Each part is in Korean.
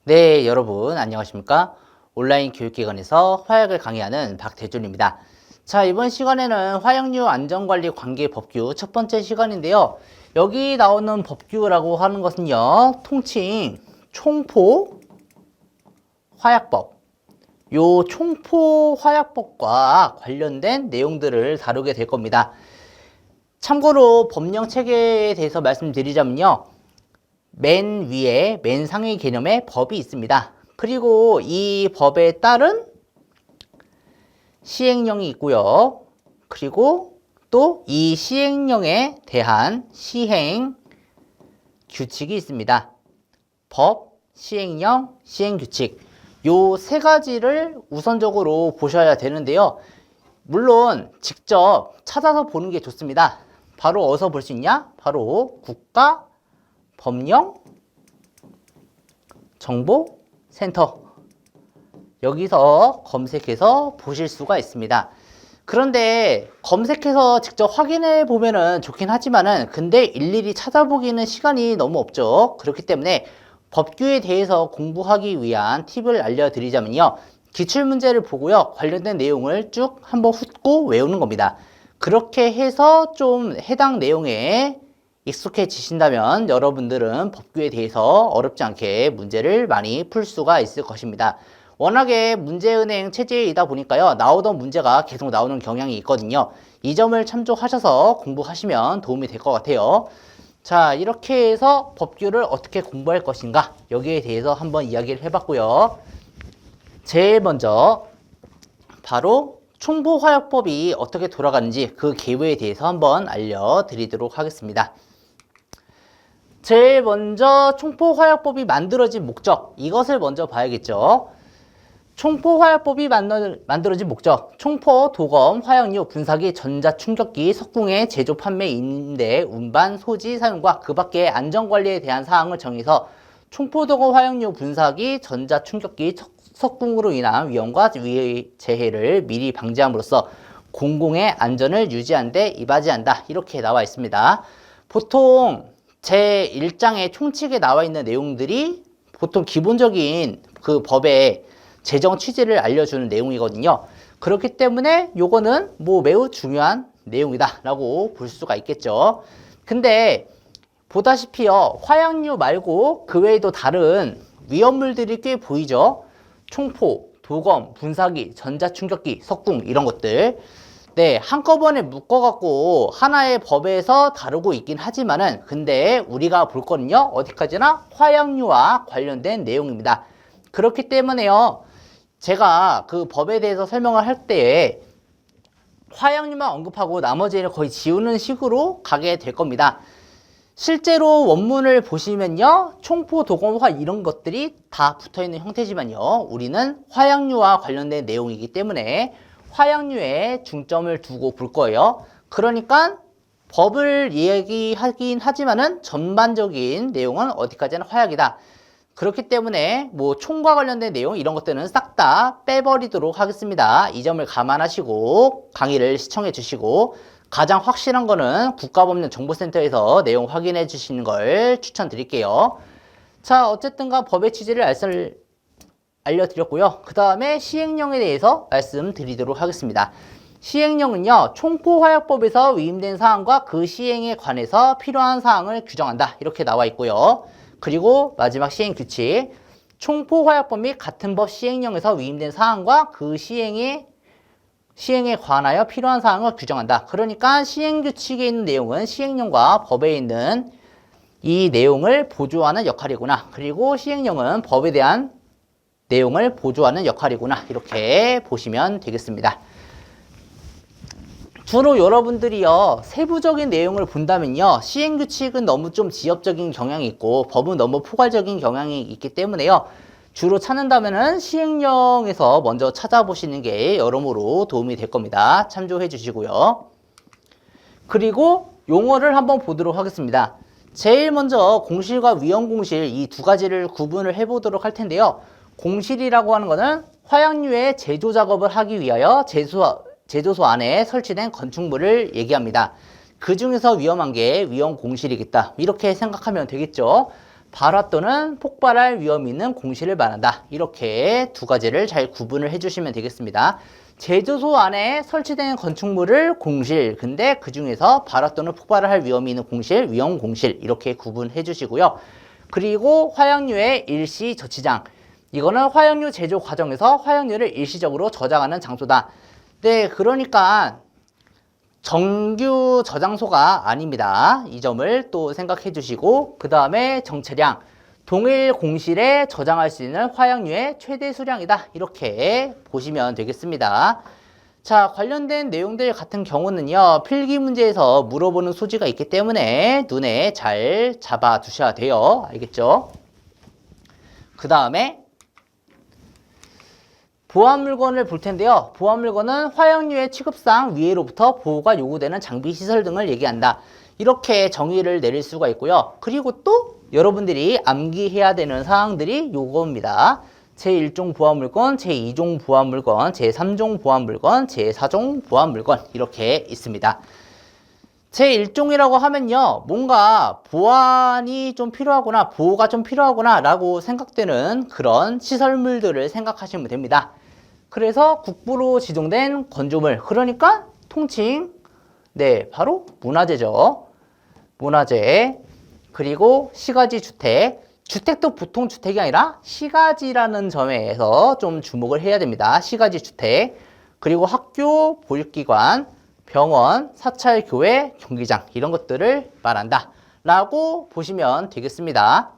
네, 여러분 안녕하십니까? 온라인 교육기관에서 화약을 강의하는 박대준입니다. 자, 이번 시간에는 화약류 안전관리 관계 법규 첫 번째 시간인데요. 여기 나오는 법규라고 하는 것은요, 통칭 총포 화약법. 요 총포 화약법과 관련된 내용들을 다루게 될 겁니다. 참고로 법령 체계에 대해서 말씀드리자면요. 맨 위에 맨 상위 개념의 법이 있습니다. 그리고 이 법에 따른 시행령이 있고요. 그리고 또 이 시행령에 대한 시행 규칙이 있습니다. 법, 시행령, 시행규칙 요 세 가지를 우선적으로 보셔야 되는데요. 물론 직접 찾아서 보는 게 좋습니다. 바로 어디서 볼 수 있냐? 바로 국가 법령 정보센터 여기서 검색해서 보실 수가 있습니다. 그런데 검색해서 직접 확인해 보면은 좋긴 하지만은 근데 일일이 찾아보기는 시간이 너무 없죠. 그렇기 때문에 법규에 대해서 공부하기 위한 팁을 알려드리자면요. 기출문제를 보고요. 관련된 내용을 쭉 한번 훑고 외우는 겁니다. 그렇게 해서 좀 해당 내용에 익숙해지신다면 여러분들은 법규에 대해서 어렵지 않게 문제를 많이 풀 수가 있을 것입니다. 워낙에 문제은행 체제이다 보니까요. 나오던 문제가 계속 나오는 경향이 있거든요. 이 점을 참조하셔서 공부하시면 도움이 될 것 같아요. 자, 이렇게 해서 법규를 어떻게 공부할 것인가 여기에 대해서 한번 이야기를 해봤고요. 제일 먼저 바로 총포화약법이 어떻게 돌아가는지 그 개요에 대해서 한번 알려드리도록 하겠습니다. 제일 먼저 총포화약법이 만들어진 목적 이것을 먼저 봐야겠죠. 총포화약법이 만들어진 목적 총포, 도검, 화약류, 분사기, 전자충격기, 석궁의 제조, 판매, 임대, 운반, 소지, 사용과 그 밖의 안전관리에 대한 사항을 정해서 총포, 도검, 화약류, 분사기, 전자충격기, 석궁으로 인한 위험과 재해를 미리 방지함으로써 공공의 안전을 유지하는 데 이바지한다. 이렇게 나와 있습니다. 보통 제1장의 총칙에 나와 있는 내용들이 보통 기본적인 그 법의 제정 취지를 알려주는 내용이거든요. 그렇기 때문에 요거는 뭐 매우 중요한 내용이다 라고 볼 수가 있겠죠. 근데 보다시피요, 화약류 말고 그 외에도 다른 위험물들이 꽤 보이죠. 총포, 도검, 분사기, 전자충격기, 석궁 이런 것들. 네, 한꺼번에 묶어갖고 하나의 법에서 다루고 있긴 하지만은 근데 우리가 볼 거는요, 어디까지나 화약류와 관련된 내용입니다. 그렇기 때문에요, 제가 그 법에 대해서 설명을 할 때에 화약류만 언급하고 나머지는 거의 지우는 식으로 가게 될 겁니다. 실제로 원문을 보시면요, 총포, 도검, 화 이런 것들이 다 붙어있는 형태지만요, 우리는 화약류와 관련된 내용이기 때문에 화약류에 중점을 두고 볼 거예요. 그러니까 법을 얘기하긴 하지만은 전반적인 내용은 어디까지나 화약이다. 그렇기 때문에 뭐 총과 관련된 내용 이런 것들은 싹 다 빼버리도록 하겠습니다. 이 점을 감안하시고 강의를 시청해 주시고 가장 확실한 거는 국가법령정보센터에서 내용 확인해 주시는 걸 추천드릴게요. 자, 어쨌든가 법의 취지를 알려드렸고요. 그 다음에 시행령에 대해서 말씀드리도록 하겠습니다. 시행령은요, 총포화약법에서 위임된 사항과 그 시행에 관해서 필요한 사항을 규정한다. 이렇게 나와 있고요. 그리고 마지막 시행규칙, 총포화약법 및 같은 법 시행령에서 위임된 사항과 그 시행에 관하여 필요한 사항을 규정한다. 그러니까 시행규칙에 있는 내용은 시행령과 법에 있는 이 내용을 보조하는 역할이구나. 그리고 시행령은 법에 대한 내용을 보조하는 역할이구나. 이렇게 보시면 되겠습니다. 주로 여러분들이요, 세부적인 내용을 본다면요, 시행규칙은 너무 좀 지엽적인 경향이 있고 법은 너무 포괄적인 경향이 있기 때문에요, 주로 찾는다면은 시행령에서 먼저 찾아보시는 게 여러모로 도움이 될 겁니다. 참조해 주시고요. 그리고 용어를 한번 보도록 하겠습니다. 제일 먼저 공실과 위험공실 이 두 가지를 구분을 해보도록 할 텐데요. 공실이라고 하는 것은 화약류의 제조 작업을 하기 위하여 제조소 안에 설치된 건축물을 얘기합니다. 그 중에서 위험한 게 위험 공실이겠다. 이렇게 생각하면 되겠죠. 발화 또는 폭발할 위험이 있는 공실을 말한다. 이렇게 두 가지를 잘 구분을 해주시면 되겠습니다. 제조소 안에 설치된 건축물을 공실, 근데 그 중에서 발화 또는 폭발을 할 위험이 있는 공실, 위험 공실 이렇게 구분해 주시고요. 그리고 화약류의 일시 저치장. 이거는 화약류 제조 과정에서 화약류를 일시적으로 저장하는 장소다. 네, 그러니까 정규 저장소가 아닙니다. 이 점을 또 생각해 주시고, 그 다음에 정체량. 동일 공실에 저장할 수 있는 화약류의 최대 수량이다. 이렇게 보시면 되겠습니다. 자, 관련된 내용들 같은 경우는요, 필기 문제에서 물어보는 소지가 있기 때문에 눈에 잘 잡아 두셔야 돼요. 알겠죠? 그 다음에 보안 물건을 볼 텐데요. 보안 물건은 화약류의 취급상 위해로부터 보호가 요구되는 장비 시설 등을 얘기한다. 이렇게 정의를 내릴 수가 있고요. 그리고 또 여러분들이 암기해야 되는 사항들이 요겁니다. 제1종 보안물건, 제2종 보안물건, 제3종 보안물건, 제4종 보안물건 이렇게 있습니다. 제1종이라고 하면요. 뭔가 보안이 좀 필요하구나, 보호가 좀 필요하구나 라고 생각되는 그런 시설물들을 생각하시면 됩니다. 그래서 국부로 지정된 건조물, 그러니까 통칭 네, 바로 문화재죠. 문화재. 그리고 시가지 주택. 주택도 보통 주택이 아니라 시가지라는 점에서 좀 주목을 해야 됩니다. 시가지 주택. 그리고 학교, 보육기관, 병원, 사찰, 교회, 경기장 이런 것들을 말한다 라고 보시면 되겠습니다.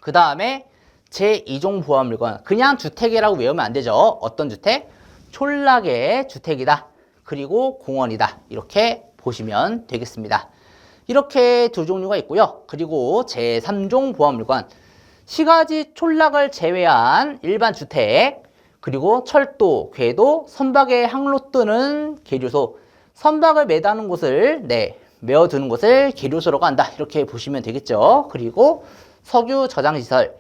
그 다음에 제2종 보안물건. 그냥 주택이라고 외우면 안 되죠. 어떤 주택? 촌락의 주택이다. 그리고 공원이다. 이렇게 보시면 되겠습니다. 이렇게 두 종류가 있고요. 그리고 제3종 보안물건. 시가지 촌락을 제외한 일반 주택, 그리고 철도, 궤도, 선박의 항로 또는 계류소. 선박을 매다는 곳을, 메어두는 곳을 계류소라고 한다. 이렇게 보시면 되겠죠. 그리고 석유 저장시설,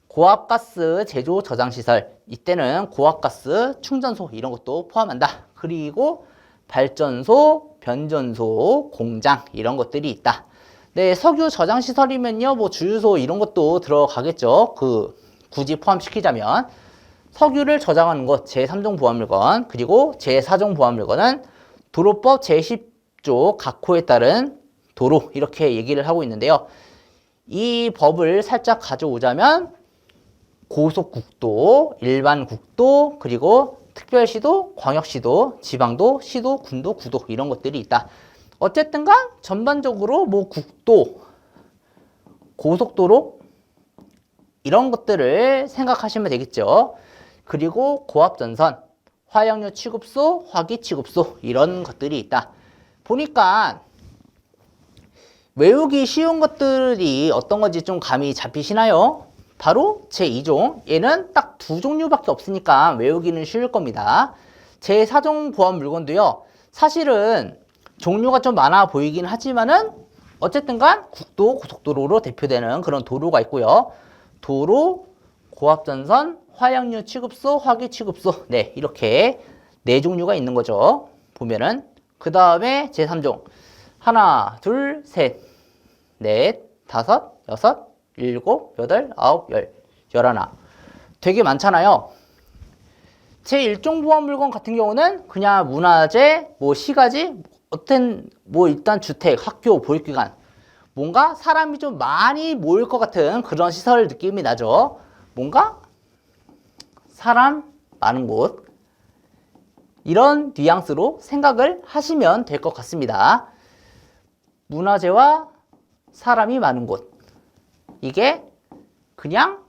고압가스 제조 저장시설. 이때는 고압가스 충전소 이런 것도 포함한다. 그리고 발전소, 변전소, 공장 이런 것들이 있다. 네, 석유 저장시설이면요, 뭐 주유소 이런 것도 들어가겠죠. 굳이 포함시키자면 석유를 저장하는 것 제3종 보안물건, 그리고 제4종 보안물건은 도로법 제10조 각호에 따른 도로 이렇게 얘기를 하고 있는데요. 이 법을 살짝 가져오자면 고속국도, 일반국도, 그리고 특별시도, 광역시도, 지방도, 시도, 군도, 구도 이런 것들이 있다. 어쨌든 간 전반적으로 뭐 국도, 고속도로 이런 것들을 생각하시면 되겠죠. 그리고 고압전선, 화약류 취급소, 화기 취급소 이런 것들이 있다. 보니까 외우기 쉬운 것들이 어떤 건지 좀 감이 잡히시나요? 바로 제2종. 얘는 딱 두 종류밖에 없으니까 외우기는 쉬울 겁니다. 제4종 보안 물건도요. 사실은 종류가 좀 많아 보이긴 하지만은 어쨌든 간 국도, 고속도로로 대표되는 그런 도로가 있고요. 도로, 고압전선, 화약류 취급소, 화기 취급소. 네, 이렇게 네 종류가 있는 거죠. 보면은. 그 다음에 제3종. 하나, 둘, 셋, 넷, 다섯, 여섯, 일곱, 여덟, 아홉, 열, 열하나. 되게 많잖아요. 제1종 보안물건 같은 경우는 그냥 문화재, 뭐 시가지, 뭐 일단 주택, 학교, 보육기관. 뭔가 사람이 좀 많이 모일 것 같은 그런 시설 느낌이 나죠. 뭔가 사람 많은 곳. 이런 뉘앙스로 생각을 하시면 될 것 같습니다. 문화재와 사람이 많은 곳. 이게 그냥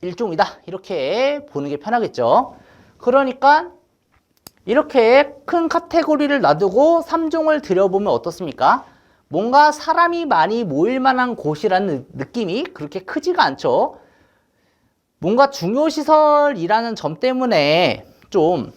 일종이다. 이렇게 보는 게 편하겠죠. 그러니까 이렇게 큰 카테고리를 놔두고 3종을 들여보면 어떻습니까? 뭔가 사람이 많이 모일 만한 곳이라는 느낌이 그렇게 크지가 않죠. 뭔가 중요시설이라는 점 때문에 좀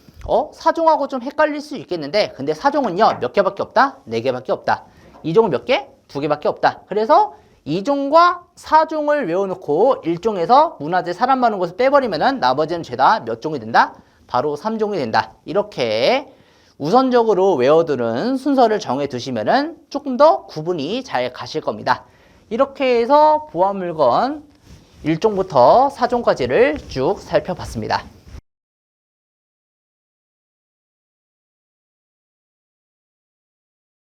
사종하고 좀 헷갈릴 수 있겠는데, 근데 사종은요 몇 개밖에 없다? 4개밖에 없다. 2종은 몇 개? 2개밖에 없다. 그래서 2종과 4종을 외워놓고 1종에서 문화재 사람 많은 곳을 빼버리면은 나머지는 죄다 몇 종이 된다? 바로 3종이 된다. 이렇게 우선적으로 외워두는 순서를 정해 두시면은 조금 더 구분이 잘 가실 겁니다. 이렇게 해서 보안 물건 1종부터 4종까지를 쭉 살펴봤습니다.